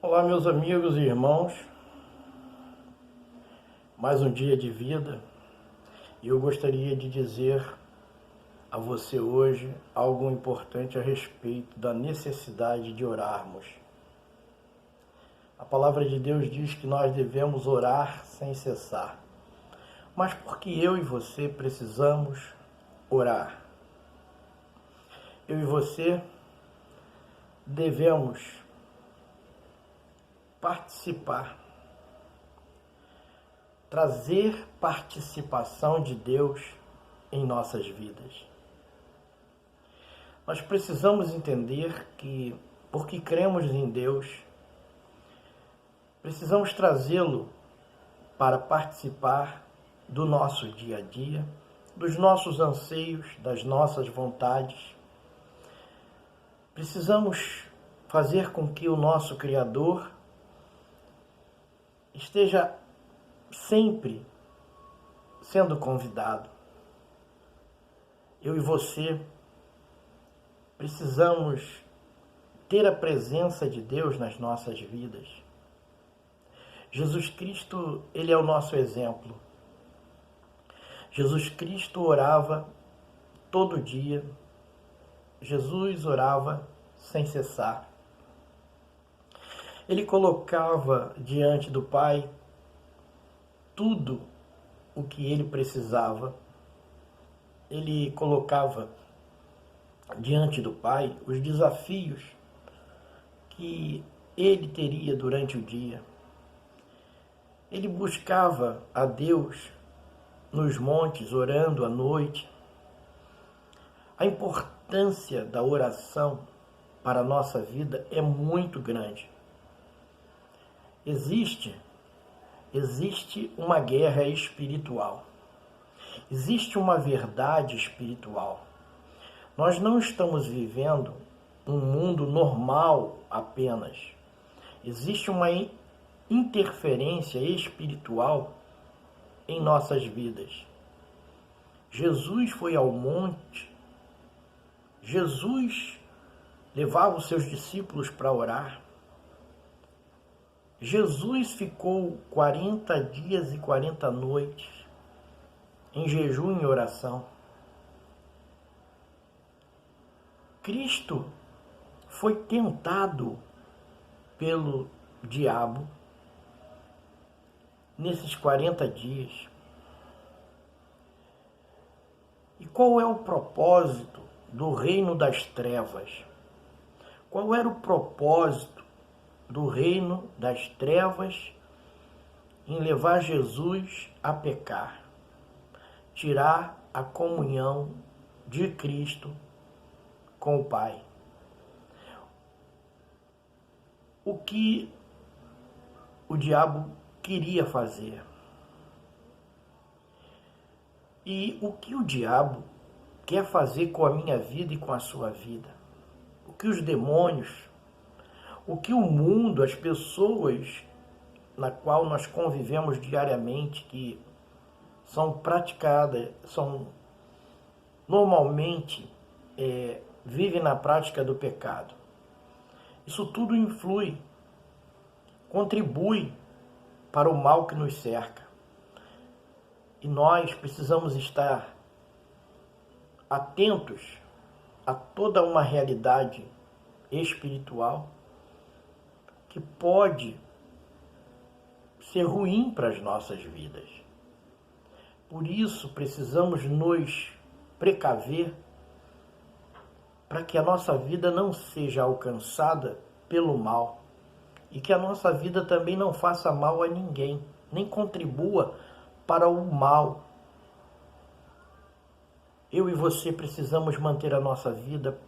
Olá, meus amigos e irmãos, mais um dia de vida e eu gostaria de dizer a você hoje algo importante a respeito da necessidade de orarmos. A palavra de Deus diz que nós devemos orar sem cessar. Mas por que eu e você precisamos orar? Eu e você devemos participar, trazer participação de Deus em nossas vidas. Nós precisamos entender que, porque cremos em Deus, precisamos trazê-lo para participar do nosso dia a dia, dos nossos anseios, das nossas vontades. Precisamos fazer com que o nosso Criador esteja sempre sendo convidado. Eu e você precisamos ter a presença de Deus nas nossas vidas. Jesus Cristo, ele é o nosso exemplo. Jesus Cristo orava todo dia. Jesus orava sem cessar. Ele colocava diante do Pai tudo o que ele precisava. Ele colocava diante do Pai os desafios que ele teria durante o dia. Ele buscava a Deus nos montes, orando à noite. A importância da oração para a nossa vida é muito grande. Existe uma guerra espiritual. Existe uma verdade espiritual. Nós não estamos vivendo um mundo normal apenas. Existe uma interferência espiritual em nossas vidas. Jesus foi ao monte. Jesus levava os seus discípulos para orar. Jesus ficou 40 dias e 40 noites em jejum e oração. Cristo foi tentado pelo diabo nesses 40 dias. E qual é o propósito do reino das trevas? Qual era o propósito do reino das trevas em levar Jesus a pecar? Tirar a comunhão de Cristo com o Pai. O que o diabo queria fazer? E o que o diabo quer fazer com a minha vida e com a sua vida? O que os demônios, o que o mundo, as pessoas na qual nós convivemos diariamente, que são praticadas, normalmente vivem na prática do pecado. Isso tudo influi, contribui para o mal que nos cerca. E nós precisamos estar atentos a toda uma realidade espiritual que pode ser ruim para as nossas vidas. Por isso, precisamos nos precaver para que a nossa vida não seja alcançada pelo mal e que a nossa vida também não faça mal a ninguém, nem contribua para o mal. Eu e você precisamos manter a nossa vida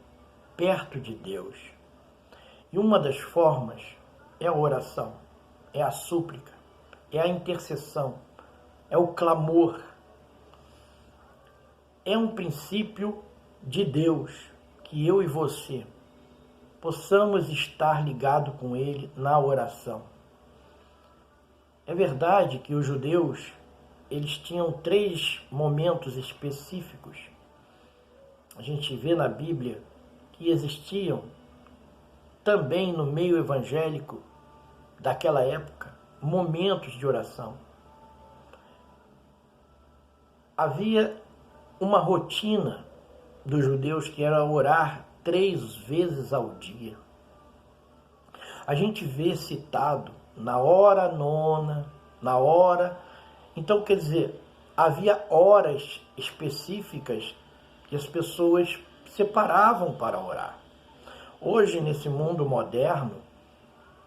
perto de Deus. E uma das formas é a oração, é a súplica, é a intercessão, é o clamor. É um princípio de Deus que eu e você possamos estar ligados com Ele na oração. É verdade que os judeus, eles tinham 3 momentos específicos. A gente vê na Bíblia que existiam também no meio evangélico daquela época, momentos de oração. Havia uma rotina dos judeus que era orar 3 vezes ao dia. A gente vê citado na hora nona, na hora... Então, quer dizer, havia horas específicas que as pessoas separavam para orar. Hoje, nesse mundo moderno,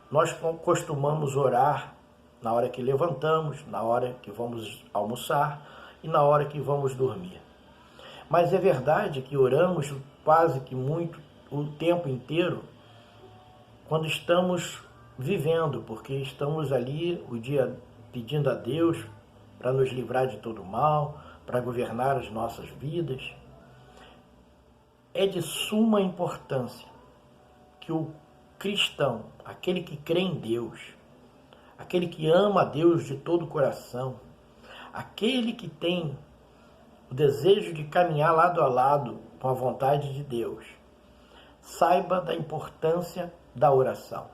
nós costumamos orar na hora que levantamos, na hora que vamos almoçar e na hora que vamos dormir. Mas é verdade que oramos quase que muito o tempo inteiro quando estamos vivendo, porque estamos ali o dia pedindo a Deus para nos livrar de todo mal, para governar as nossas vidas. É de suma importância que o cristão, aquele que crê em Deus, aquele que ama a Deus de todo o coração, aquele que tem o desejo de caminhar lado a lado com a vontade de Deus, saiba da importância da oração.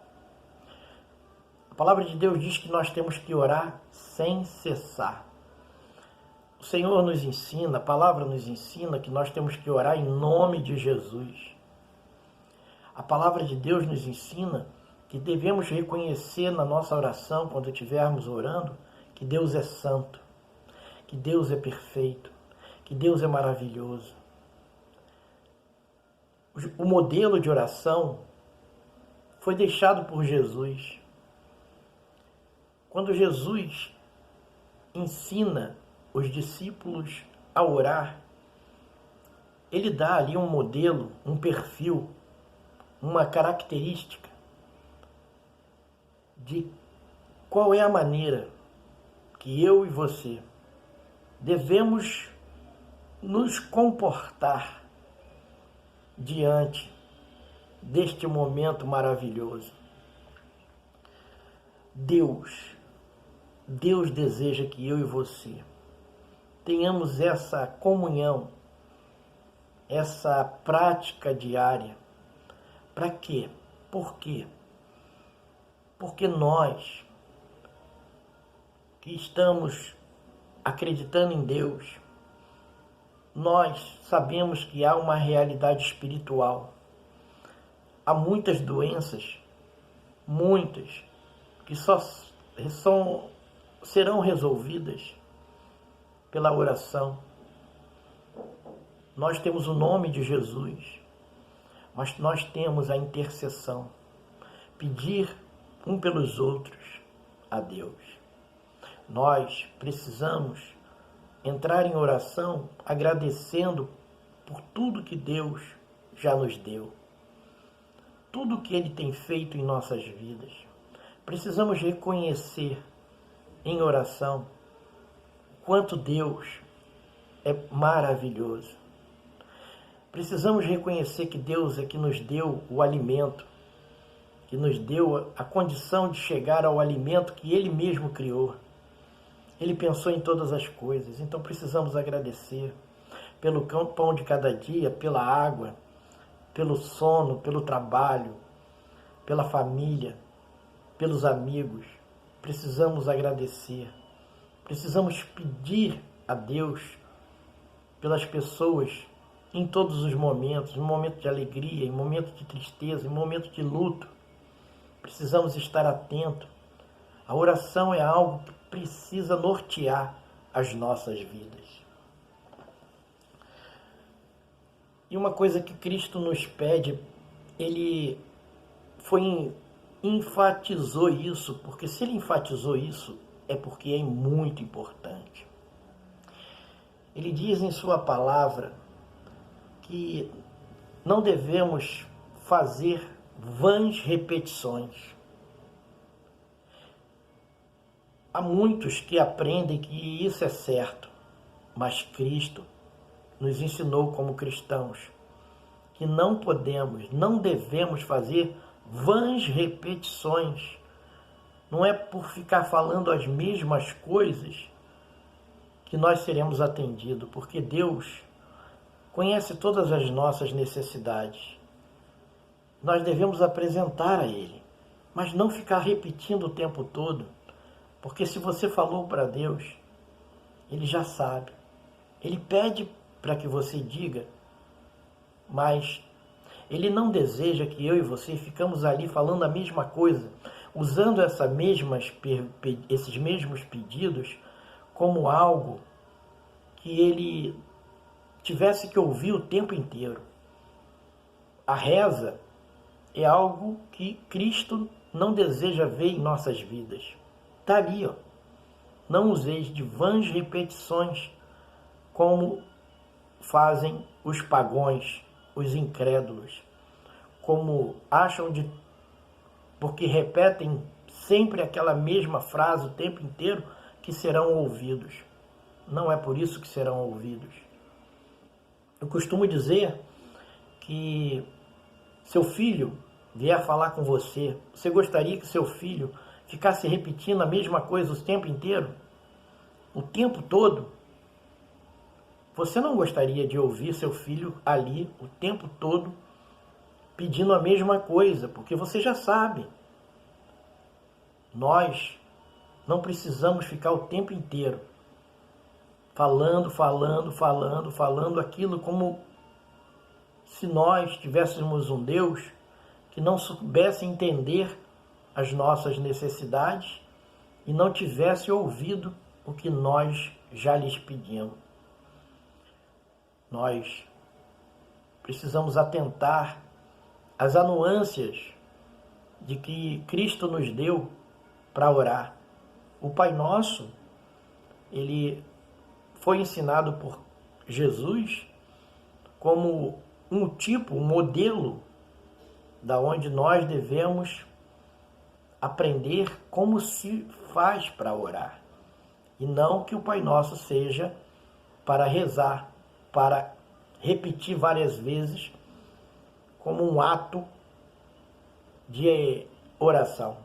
A palavra de Deus diz que nós temos que orar sem cessar. O Senhor nos ensina, a palavra nos ensina que nós temos que orar em nome de Jesus. A palavra de Deus nos ensina que devemos reconhecer na nossa oração, quando estivermos orando, que Deus é santo, que Deus é perfeito, que Deus é maravilhoso. O modelo de oração foi deixado por Jesus. Quando Jesus ensina os discípulos a orar, ele dá ali um modelo, um perfil, uma característica de qual é a maneira que eu e você devemos nos comportar diante deste momento maravilhoso. Deus deseja que eu e você tenhamos essa comunhão, essa prática diária. Para quê? Por quê? Porque nós que estamos acreditando em Deus, nós sabemos que há uma realidade espiritual. Há muitas doenças, muitas, que só serão resolvidas pela oração. Nós temos o nome de Jesus, mas nós temos a intercessão, pedir um pelos outros a Deus. Nós precisamos entrar em oração agradecendo por tudo que Deus já nos deu, tudo que Ele tem feito em nossas vidas. Precisamos reconhecer em oração quanto Deus é maravilhoso. Precisamos reconhecer que Deus é que nos deu o alimento, que nos deu a condição de chegar ao alimento que Ele mesmo criou. Ele pensou em todas as coisas, então precisamos agradecer pelo pão de cada dia, pela água, pelo sono, pelo trabalho, pela família, pelos amigos. Precisamos agradecer, precisamos pedir a Deus pelas pessoas em todos os momentos, em momento de alegria, em momento de tristeza, em momento de luto. Precisamos estar atentos. A oração é algo que precisa nortear as nossas vidas. E uma coisa que Cristo nos pede, Ele enfatizou isso, porque se Ele enfatizou isso, é porque é muito importante. Ele diz em sua palavra que não devemos fazer vãs repetições. Há muitos que aprendem que isso é certo, mas Cristo nos ensinou como cristãos que não podemos, não devemos fazer vãs repetições. Não é por ficar falando as mesmas coisas que nós seremos atendidos, porque Deus conhece todas as nossas necessidades. Nós devemos apresentar a Ele, mas não ficar repetindo o tempo todo, porque se você falou para Deus, Ele já sabe. Ele pede para que você diga, mas Ele não deseja que eu e você ficamos ali falando a mesma coisa, usando esses mesmos pedidos como algo que Ele tivesse que ouvir o tempo inteiro. A reza é algo que Cristo não deseja ver em nossas vidas. Está ali, ó. Não useis de vãs repetições como fazem os pagões, os incrédulos, como acham porque repetem sempre aquela mesma frase o tempo inteiro, que serão ouvidos. Não é por isso que serão ouvidos. Eu costumo dizer que seu filho vier falar com você, você gostaria que seu filho ficasse repetindo a mesma coisa o tempo inteiro? O tempo todo? Você não gostaria de ouvir seu filho ali o tempo todo pedindo a mesma coisa, porque você já sabe. Nós não precisamos ficar o tempo inteiro falando aquilo como se nós tivéssemos um Deus que não soubesse entender as nossas necessidades e não tivesse ouvido o que nós já lhes pedimos. Nós precisamos atentar às anuâncias de que Cristo nos deu para orar. O Pai Nosso, ele foi ensinado por Jesus como um modelo da onde nós devemos aprender como se faz para orar. E não que o Pai Nosso seja para rezar, para repetir várias vezes como um ato de oração.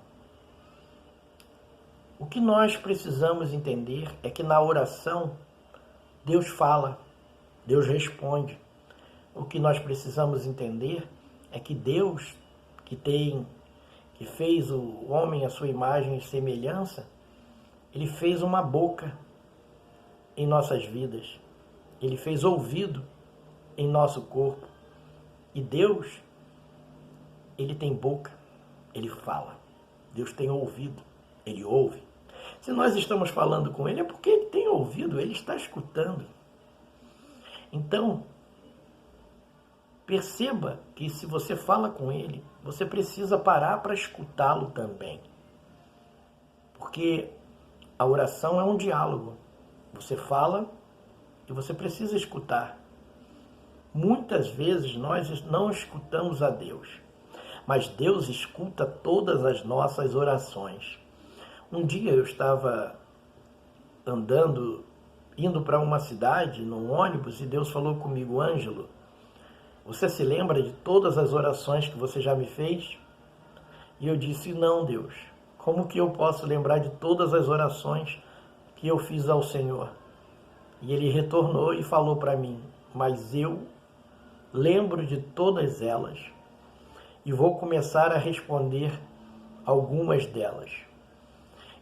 O que nós precisamos entender é que na oração Deus fala, Deus responde. O que nós precisamos entender é que Deus, que fez o homem à sua imagem e semelhança, Ele fez uma boca em nossas vidas. Ele fez ouvido em nosso corpo. E Deus, Ele tem boca, Ele fala. Deus tem ouvido, Ele ouve. Se nós estamos falando com Ele é porque Ele tem ouvido, Ele está escutando. Então, perceba que se você fala com Ele, você precisa parar para escutá-lo também. Porque a oração é um diálogo. Você fala e você precisa escutar. Muitas vezes nós não escutamos a Deus, mas Deus escuta todas as nossas orações. Um dia eu estava indo para uma cidade, num ônibus, e Deus falou comigo: Ângelo, você se lembra de todas as orações que você já me fez? E eu disse: não, Deus, como que eu posso lembrar de todas as orações que eu fiz ao Senhor? E Ele retornou e falou para mim: mas eu lembro de todas elas e vou começar a responder algumas delas.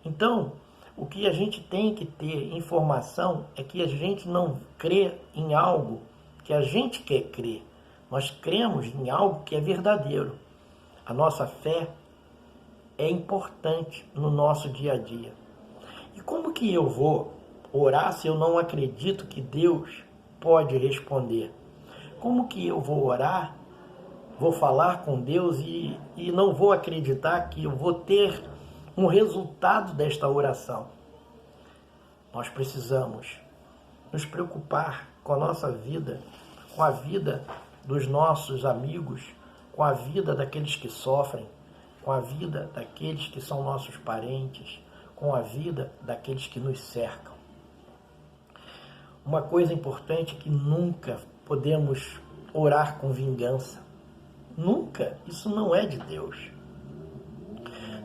Então, o que a gente tem que ter informação é que a gente não crê em algo que a gente quer crer. Nós cremos em algo que é verdadeiro. A nossa fé é importante no nosso dia a dia. E como que eu vou orar se eu não acredito que Deus pode responder? Como que eu vou orar, vou falar com Deus e não vou acreditar que eu vou ter um resultado desta oração? Nós precisamos nos preocupar com a nossa vida, com a vida dos nossos amigos, com a vida daqueles que sofrem, com a vida daqueles que são nossos parentes, com a vida daqueles que nos cercam. Uma coisa importante é que nunca podemos orar com vingança. Nunca. Isso não é de Deus.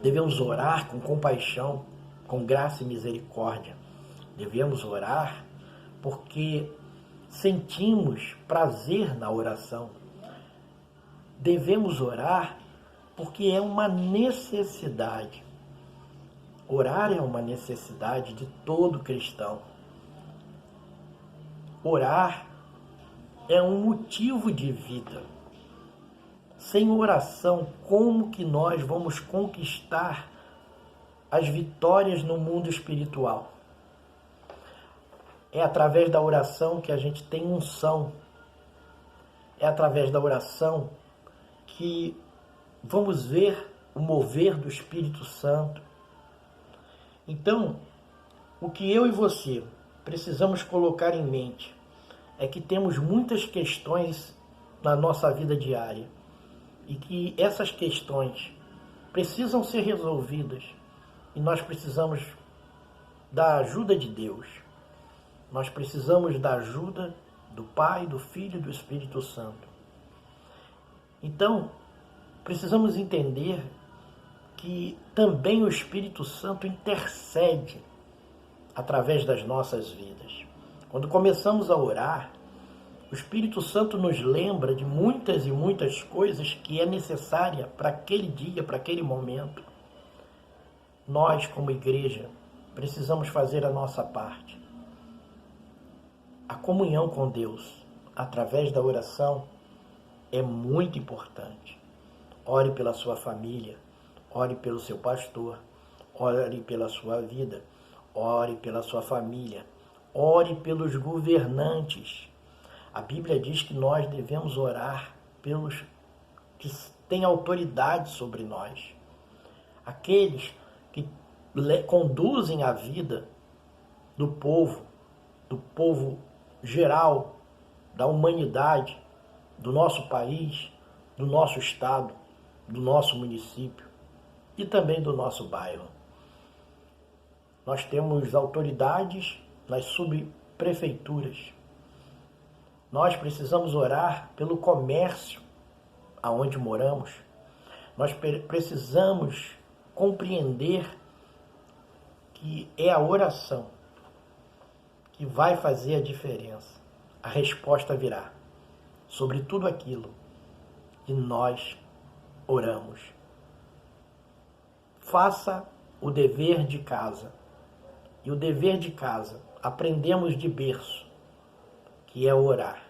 Devemos orar com compaixão, com graça e misericórdia. Devemos orar porque sentimos prazer na oração. Devemos orar porque é uma necessidade. Orar é uma necessidade de todo cristão. Orar é um motivo de vida. Sem oração, como que nós vamos conquistar as vitórias no mundo espiritual? É através da oração que a gente tem unção. É através da oração que vamos ver o mover do Espírito Santo. Então, o que eu e você precisamos colocar em mente é que temos muitas questões na nossa vida diária e que essas questões precisam ser resolvidas e nós precisamos da ajuda de Deus. Nós precisamos da ajuda do Pai, do Filho e do Espírito Santo. Então, precisamos entender que também o Espírito Santo intercede através das nossas vidas. Quando começamos a orar, o Espírito Santo nos lembra de muitas e muitas coisas que é necessária para aquele dia, para aquele momento. Nós, como igreja, precisamos fazer a nossa parte. A comunhão com Deus, através da oração, é muito importante. Ore pela sua família, ore pelo seu pastor, ore pela sua vida, ore pela sua família, ore pelos governantes. A Bíblia diz que nós devemos orar pelos que têm autoridade sobre nós. Aqueles que conduzem a vida do povo geral, da humanidade, do nosso país, do nosso estado, do nosso município e também do nosso bairro. Nós temos autoridades nas subprefeituras. Nós precisamos orar pelo comércio aonde moramos. Nós precisamos compreender que é a oração que vai fazer a diferença. A resposta virá sobre tudo aquilo que nós oramos. Faça o dever de casa. E o dever de casa aprendemos de berço, que é orar.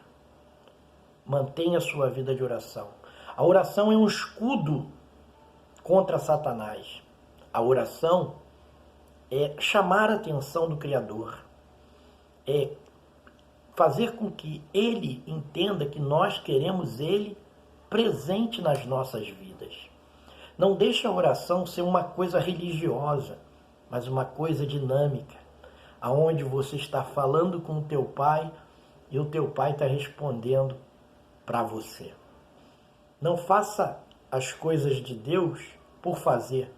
Mantenha a sua vida de oração. A oração é um escudo contra Satanás. A oração é chamar a atenção do Criador. É fazer com que Ele entenda que nós queremos Ele presente nas nossas vidas. Não deixe a oração ser uma coisa religiosa, mas uma coisa dinâmica, aonde você está falando com o teu pai e o teu pai está respondendo para você. Não faça as coisas de Deus por fazer.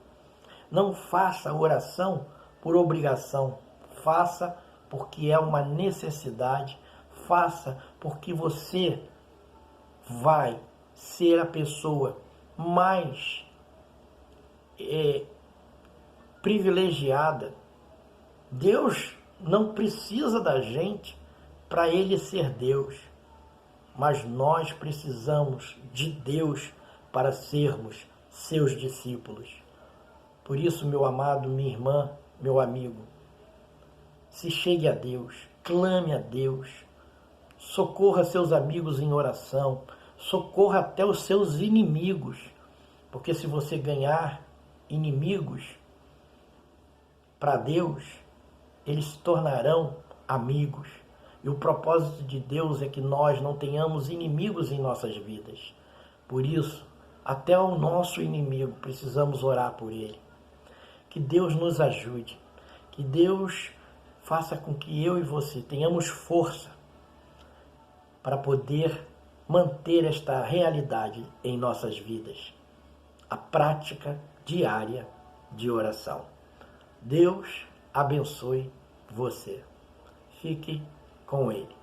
Não faça a oração por obrigação. Faça porque é uma necessidade. Faça porque você vai ser a pessoa mais privilegiada. Deus não precisa da gente para Ele ser Deus, mas nós precisamos de Deus para sermos seus discípulos. Por isso, meu amado, minha irmã, meu amigo, se chegue a Deus, clame a Deus, socorra seus amigos em oração, socorra até os seus inimigos, porque se você ganhar inimigos para Deus, eles se tornarão amigos. E o propósito de Deus é que nós não tenhamos inimigos em nossas vidas. Por isso, até o nosso inimigo precisamos orar por ele. Que Deus nos ajude, que Deus faça com que eu e você tenhamos força para poder manter esta realidade em nossas vidas. A prática diária de oração. Deus abençoe você. Fique com Ele.